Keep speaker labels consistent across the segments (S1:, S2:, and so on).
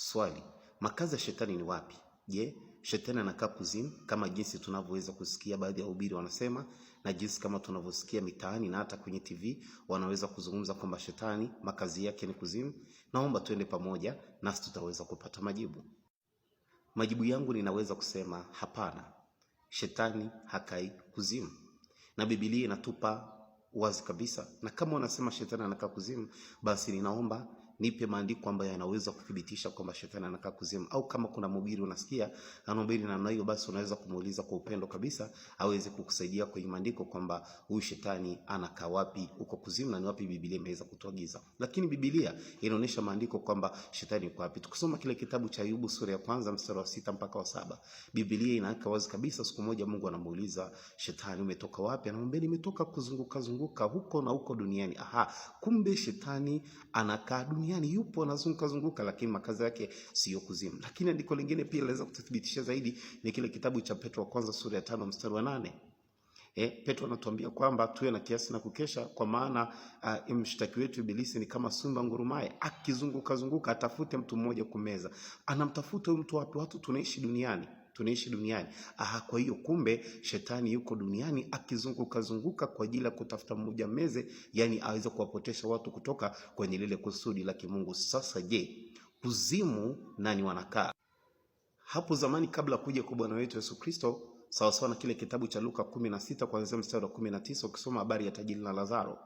S1: Swali, makazi ya shetani ni wapi? Je, shetani anakaa kuzimu kama jinsi tunavyoweza kusikia baadhi ya wahubiri wanasema, na jinsi kama tunavyosikia mitaani na hata kwenye TV wanaweza kuzungumza kwamba shetani makazi yake ni kuzimu? Naomba tuende pamoja nasi tutaweza kupata majibu. Majibu yangu ninaweza kusema hapana. Shetani hakai kuzimu. Na Biblia inatupa wazi kabisa. Na kama wanasema shetani anakaa kuzimu, basi ninaomba nipe maandiko ambayo yanaweza kuthibitisha kwamba shetani anakaa kuzimu. Au kama kuna mhubiri unasikia anahubiri namna hiyo, basi unaweza kumuuliza kwa upendo kabisa aweze kukusaidia kwenye maandiko kwamba huyu shetani anakaa wapi uko kuzimu na ni wapi Biblia imeweza kutuagiza. Lakini Biblia inaonyesha maandiko kwamba shetani yuko wapi. Tukisoma kile kitabu cha Ayubu sura ya 1 mstari wa 6 mpaka wa 7, Biblia inaweka wazi kabisa. Siku moja Mungu anamuuliza shetani, umetoka wapi? Anamwambia nimetoka kuzunguka huko na huko duniani. Kumbe shetani anakaa duniani, yupo anazunguka, lakini makazi yake sio kuzimu. Lakini andiko lingine pia linaweza kuthibitisha zaidi ni kile kitabu cha Petro wa 1 sura ya 5 mstari wa 8. Petro anatuambia kwamba tuwe na kiasi na kukesha, kwa maana mshtaki wetu Ibilisi ni kama simba ngurumaye akizunguka atafute mtu mmoja kumeza. Anamtafuta mtu wapi? Watu tunaishi duniani. Kwa hiyo kumbe shetani yuko duniani akizunguka kwa ajili ya kutafuta mmoja meze, yani aweze kuwapotesha watu kutoka kwenye lile kusudi la kimungu. Sasa je, kuzimu nani wanakaa? Hapo zamani kabla kuja kwa Bwana wetu Yesu Kristo, sawa na kile kitabu cha Luka 16 kuanzia mstari wa 19, ukisoma habari ya tajiri na Lazaro,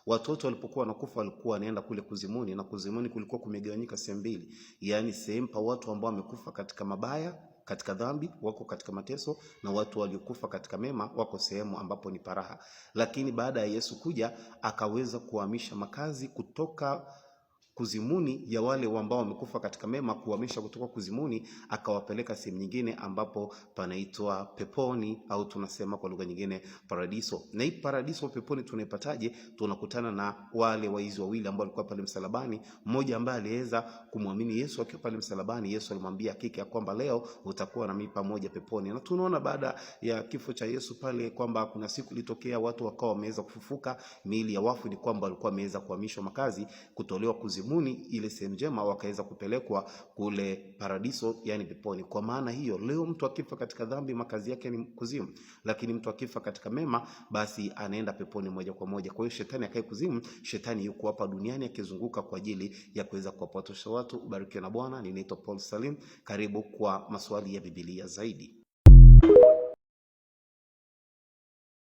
S1: watoto walipokuwa wanakufa walikuwa wanaenda kule kuzimuni, na kuzimuni kulikuwa kumegawanyika sehemu mbili, yani sehemu pa watu ambao wamekufa katika mabaya, katika dhambi, wako katika mateso, na watu waliokufa katika mema wako sehemu ambapo ni paraha. Lakini baada ya Yesu kuja akaweza kuhamisha makazi kutoka kuzimuni ya wale ambao wamekufa katika mema, kuhamisha kutoka kuzimuni akawapeleka sehemu nyingine ambapo panaitwa peponi, au tunasema kwa lugha nyingine paradiso. Na hii paradiso, peponi, tunaipataje? Tunakutana na wale waizi wawili ambao walikuwa pale msalabani. Mmoja ambaye aliweza kumwamini Yesu akiwa pale msalabani, Yesu alimwambia hakika ya kwamba leo utakuwa na mimi pamoja peponi. Na tunaona baada ya kifo cha Yesu pale kwamba kuna siku ilitokea watu wakawa wameweza kufufuka, miili ya wafu ni kwamba walikuwa wameweza kuhamishwa makazi, kutolewa kuzimuni, ile sehemu njema, wakaweza kupelekwa kule paradiso, yani peponi. Kwa maana hiyo leo mtu akifa katika dhambi makazi yake ni kuzimu, lakini mtu akifa katika mema basi anaenda peponi moja kwa moja. Kwa hiyo shetani akae kuzimu, shetani yuko hapa duniani akizunguka kwa ajili ya kuweza kuwapotosha watu. Ubarikiwe na Bwana. Ninaitwa Paul Salim, karibu kwa maswali ya Biblia zaidi.